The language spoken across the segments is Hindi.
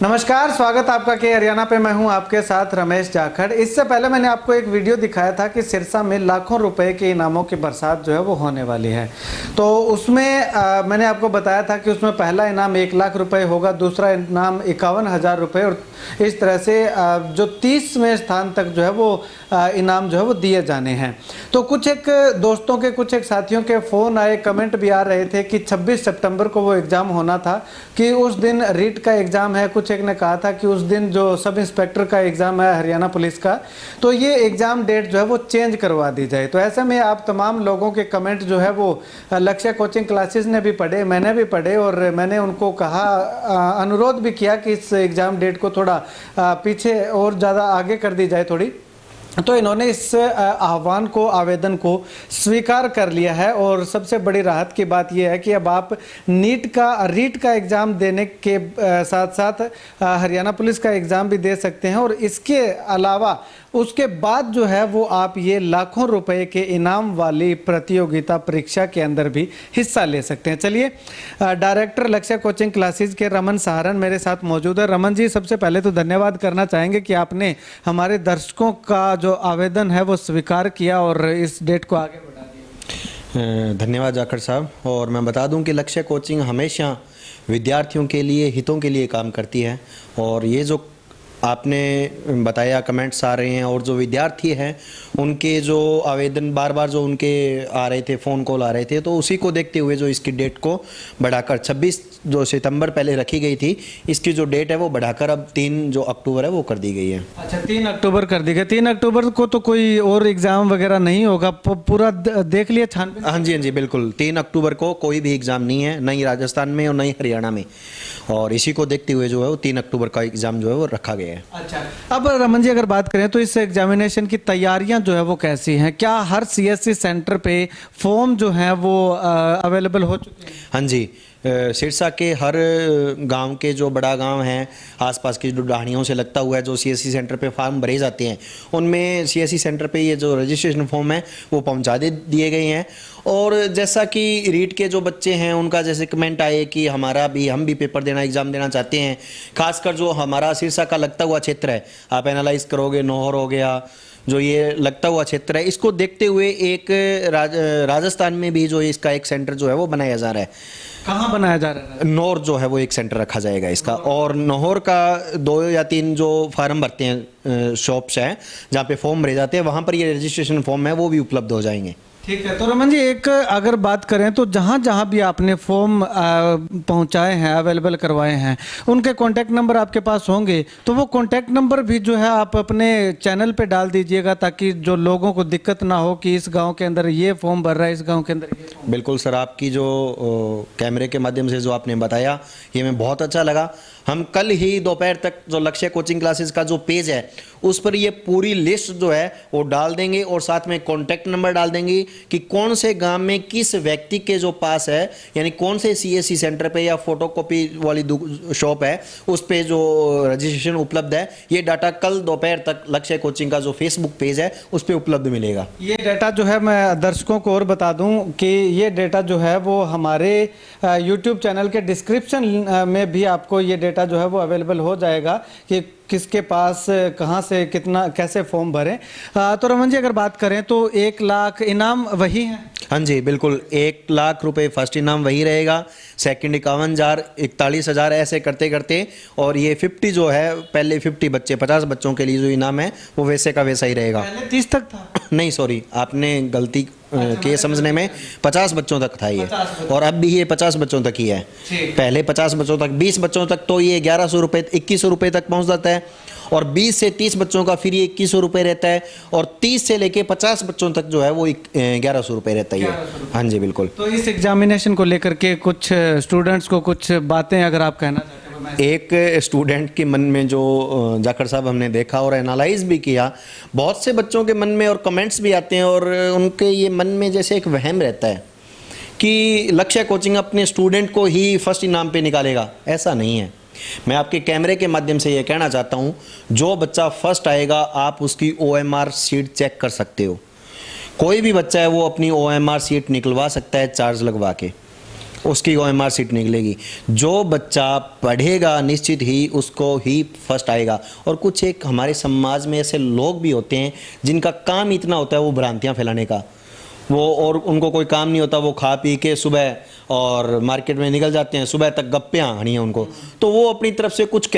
नमस्कार, स्वागत आपका के हरियाणा पे। मैं हूं आपके साथ रमेश जाखड़। इससे पहले मैंने आपको एक वीडियो दिखाया था कि सिरसा में लाखों रुपए के इनामों की बरसात जो है वो होने वाली है। तो उसमें मैंने आपको बताया था कि उसमें पहला इनाम 1 लाख रुपए होगा, दूसरा इनाम 51,000 रुपये और इस तरह से जो 30वें स्थान तक जो है वो इनाम जो है वो दिए जाने हैं। तो कुछ एक दोस्तों के, कुछ एक साथियों के फ़ोन आए, कमेंट भी आ रहे थे कि 26 सितंबर को वो एग्ज़ाम होना था, कि उस दिन रीट का एग्ज़ाम है। कुछ एक ने कहा था कि उस दिन जो सब इंस्पेक्टर का एग्ज़ाम है हरियाणा पुलिस का, तो ये एग्ज़ाम डेट जो है वो चेंज करवा दी जाए। तो ऐसे में आप तमाम लोगों के कमेंट जो है वो लक्ष्य कोचिंग क्लासेस ने भी पढ़े, मैंने भी पढ़े, और मैंने उनको कहा, अनुरोध भी किया कि इस एग्ज़ाम डेट को थोड़ा पीछे और ज़्यादा आगे कर दी जाए थोड़ी। तो इन्होंने इस आह्वान को, आवेदन को स्वीकार कर लिया है। और सबसे बड़ी राहत की बात यह है कि अब आप रीट का एग्ज़ाम देने के साथ साथ हरियाणा पुलिस का एग्ज़ाम भी दे सकते हैं, और इसके अलावा उसके बाद जो है वो आप ये लाखों रुपए के इनाम वाली प्रतियोगिता परीक्षा के अंदर भी हिस्सा ले सकते हैं। चलिए, डायरेक्टर लक्ष्य कोचिंग क्लासेस के रमन सहारन मेरे साथ मौजूद है। रमन जी, सबसे पहले तो धन्यवाद करना चाहेंगे कि आपने हमारे दर्शकों का जो आवेदन है वो स्वीकार किया और इस डेट को आगे बढ़ा दिया। धन्यवाद जाखड़ साहब। और मैं बता दूं कि लक्ष्य कोचिंग हमेशा विद्यार्थियों के लिए, हितों के लिए काम करती है। और ये जो आपने बताया, कमेंट्स आ रहे हैं और जो विद्यार्थी हैं उनके जो आवेदन बार बार जो उनके आ रहे थे, फ़ोन कॉल आ रहे थे, तो उसी को देखते हुए जो इसकी डेट को बढ़ाकर 26 जो सितंबर पहले रखी गई थी, इसकी जो डेट है वो बढ़ाकर अब 3 जो अक्टूबर है वो कर दी गई है। अच्छा, 3 अक्टूबर कर दी गई। 3 अक्टूबर को तो कोई और एग्ज़ाम वगैरह नहीं होगा, पूरा देख लिया छानबीन? हाँ जी, हाँ जी, बिल्कुल। 3 अक्टूबर को कोई भी एग्ज़ाम नहीं है, नहीं राजस्थान में और नहीं हरियाणा में। और इसी को देखते हुए जो है वो 3 अक्टूबर का एग्ज़ाम जो है वो रखा गया है। अच्छा, अब रमन जी अगर बात करें तो इस एग्जामिनेशन की तैयारियां जो है वो कैसी हैं? क्या हर सीएससी सेंटर पे फॉर्म जो हैं वो अवेलेबल हो चुके हैं? हाँ जी, सिरसा के हर गांव के जो बड़ा गांव हैं, आसपास की जो ढाणियों से लगता हुआ है, जो सीएससी सेंटर पे फॉर्म भरे जाते हैं, उनमें सीएससी सेंटर पे ये जो रजिस्ट्रेशन फॉर्म है वो पहुंचा दिए गए हैं। और जैसा कि रीट के जो बच्चे हैं उनका जैसे कमेंट आए कि हम भी पेपर देना, एग्ज़ाम देना चाहते हैं, खासकर जो हमारा सिरसा का लगता हुआ क्षेत्र है, आप एनालाइज करोगे, नौहर हो गया, जो ये लगता हुआ क्षेत्र है, इसको देखते हुए एक राजस्थान में भी जो इसका एक सेंटर जो है वो बनाया जा रहा है। कहाँ बनाया जा रहा है? नौर जो है वो एक सेंटर रखा जाएगा इसका। और नौहर का 2 या 3 जो फार्म भरते हैं, शॉप्स हैं जहाँ पे फॉर्म भरे जाते हैं, वहाँ पर ये रजिस्ट्रेशन फॉर्म है वो भी उपलब्ध हो जाएंगे। ठीक है। तो रमन जी, एक अगर बात करें तो जहाँ जहाँ भी आपने फॉर्म पहुँचाए हैं, अवेलेबल करवाए हैं, उनके कॉन्टैक्ट नंबर आपके पास होंगे, तो वो कॉन्टैक्ट नंबर भी जो है आप अपने चैनल पे डाल दीजिएगा, ताकि जो लोगों को दिक्कत ना हो कि इस गांव के अंदर ये फॉर्म भर रहा है, इस गांव के अंदर ये। बिल्कुल सर, आपकी जो कैमरे के माध्यम से जो आपने बताया, ये मैं बहुत अच्छा लगा। हम कल ही दोपहर तक जो लक्ष्य कोचिंग क्लासेस का जो पेज है उस पर ये पूरी लिस्ट जो है वो डाल देंगे, और साथ में कॉन्टैक्ट नंबर डाल देंगे कि कौन से गांव में किस व्यक्ति के जो पास है, यानी कौन से सीएससी सेंटर पे या फोटोकॉपी वाली शॉप है उस पे जो रजिस्ट्रेशन उपलब्ध है। ये डाटा कल दोपहर तक लक्ष्य कोचिंग का जो फेसबुक पेज है उस पर उपलब्ध मिलेगा। ये डाटा जो है, मैं दर्शकों को और बता दूं कि ये डाटा जो है वो हमारे यूट्यूब चैनल के डिस्क्रिप्शन में भी आपको ये डाटा जो है वो अवेलेबल हो जाएगा कि किसके पास कहाँ से कितना कैसे फॉर्म भरें। तो रमन जी अगर बात करें तो 1 लाख इनाम वही है? हाँ जी, बिल्कुल। 1 लाख रुपए फर्स्ट इनाम वही रहेगा, सेकंड 51,000, 41,000, ऐसे करते करते। और ये 50 जो है, पहले 50 बच्चे, 50 बच्चों के लिए जो इनाम है वो वैसे का वैसा ही रहेगा। पहले 30 तक था? नहीं, सॉरी, आपने गलती के समझने में 50 बच्चों तक था ये, और अब भी ये 50 बच्चों तक ही है। पहले 50 बच्चों तक, 20 बच्चों तक तो ये 1100 रुपये, 2100 रुपये तक पहुंच जाता है, और 20 से 30 बच्चों का फिर ये 2100 रुपये रहता है, और 30 से लेके 50 बच्चों तक जो है वो 1100 रुपये रहता है। हाँ जी, बिल्कुल। तो इस एग्जामिनेशन को लेकर के कुछ स्टूडेंट्स को कुछ बातें अगर आप कहना चाहते हैं? एक स्टूडेंट के मन में जो जाखड़ साहब हमने देखा और एनालाइज भी किया, बहुत से बच्चों के मन में और कमेंट्स भी आते हैं, और उनके ये मन में जैसे एक वहम रहता है कि लक्ष्य कोचिंग अपने स्टूडेंट को ही फर्स्ट इनाम पे निकालेगा। ऐसा नहीं है। मैं आपके कैमरे के माध्यम से ये कहना चाहता हूँ, जो बच्चा फर्स्ट आएगा आप उसकी OMR सीट चेक कर सकते हो। कोई भी बच्चा है वो अपनी OMR सीट निकलवा सकता है चार्ज लगवा के। उसकी OMR सीट निकलेगी। जो बच्चा पढ़ेगा निश्चित ही उसको ही फर्स्ट आएगा। और कुछ एक हमारे समाज में ऐसे लोग भी होते हैं जिनका काम इतना होता है वो भ्रांतियाँ फैलाने का, वो और उनको कोई काम नहीं होता, वो खा पी के सुबह और मार्केट में निकल जाते हैं, सुबह तक गप्पें आनी है उनको, तो वो अपनी तरफ से कुछ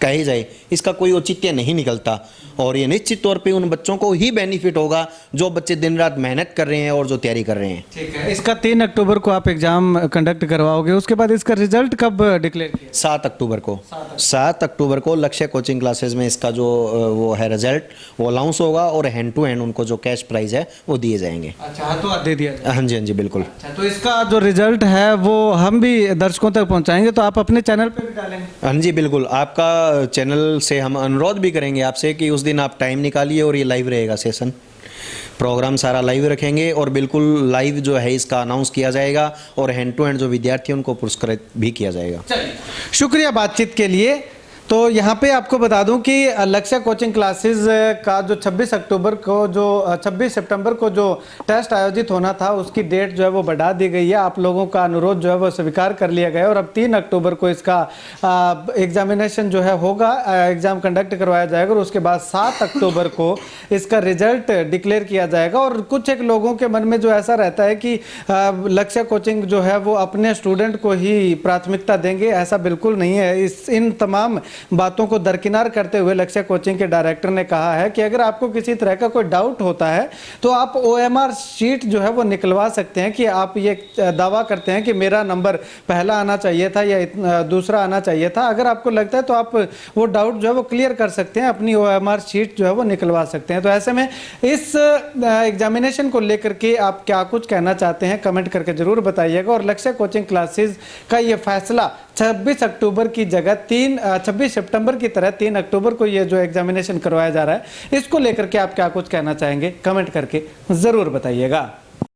कहे जाए, इसका कोई औचित्य नहीं निकलता। और ये निश्चित तौर पे उन बच्चों को ही बेनिफिट होगा जो बच्चे दिन रात मेहनत कर रहे हैं और जो तैयारी कर रहे हैं। ठीक है, इसका 3 अक्टूबर को आप एग्जाम कंडक्ट करवाओगे, उसके बाद इसका रिजल्ट कब डिक्लेयर किया? 7 अक्टूबर को 7 अक्टूबर को लक्ष्य कोचिंग क्लासेस में इसका जो वो है रिजल्ट वो अनाउंस होगा और हैंड टू हैंड उनको जो कैश प्राइज है वो दिए जाएंगे। अच्छा, हाथों हाथ दे दिया जाएगा? हाँ जी, हाँ जी, बिल्कुल। अच्छा, तो इसका जो रिजल्ट है वो हम भी दर्शकों तक पहुंचाएंगे, तो आप अपने चैनल पे भी डालेंगे? हाँ जी, बिल्कुल। आपका चैनल से हम अनुरोध भी करेंगे आपसे कि उस दिन आप टाइम निकालिए और ये लाइव रहेगा सेशन, प्रोग्राम सारा लाइव रखेंगे और बिल्कुल लाइव जो है इसका अनाउंस किया जाएगा और हैंड टू हैंड जो विद्यार्थी हैं उनको पुरस्कृत भी किया जाएगा। चलिए, शुक्रिया बातचीत के लिए। तो यहाँ पे आपको बता दूं कि लक्ष्य कोचिंग क्लासेस का जो 26 सितंबर को जो टेस्ट आयोजित होना था उसकी डेट जो है वो बढ़ा दी गई है। आप लोगों का अनुरोध जो है वो स्वीकार कर लिया गया है और अब 3 अक्टूबर को इसका एग्जामिनेशन जो है होगा, एग्जाम कंडक्ट करवाया जाएगा और उसके बाद 7 अक्टूबर को इसका रिजल्ट डिक्लेयर किया जाएगा। और कुछ एक लोगों के मन में जो ऐसा रहता है कि लक्ष्य कोचिंग जो है वो अपने स्टूडेंट को ही प्राथमिकता देंगे, ऐसा बिल्कुल नहीं है। इन तमाम बातों को दरकिनार करते हुए लक्ष्य कोचिंग के डायरेक्टर ने कहा है कि अगर आपको किसी तरह का कोई डाउट होता है तो आप OMR शीट जो है वो निकलवा सकते हैं कि आप ये दावा करते हैं कि मेरा नंबर पहला आना चाहिए था या दूसरा आना चाहिए था। अगर आपको लगता है तो आप वो डाउट जो है वो क्लियर कर सकते हैं, अपनी OMR शीट जो है वो निकलवा सकते हैं। तो ऐसे में इस एग्जामिनेशन को लेकर के आप क्या कुछ कहना चाहते हैं कमेंट करके जरूर बताइएगा। और लक्ष्य कोचिंग क्लासेस का ये फैसला 26 अक्टूबर की जगह 26 सितंबर की तरह 3 अक्टूबर को ये जो एग्जामिनेशन करवाया जा रहा है, इसको लेकर के आप क्या कुछ कहना चाहेंगे कमेंट करके ज़रूर बताइएगा।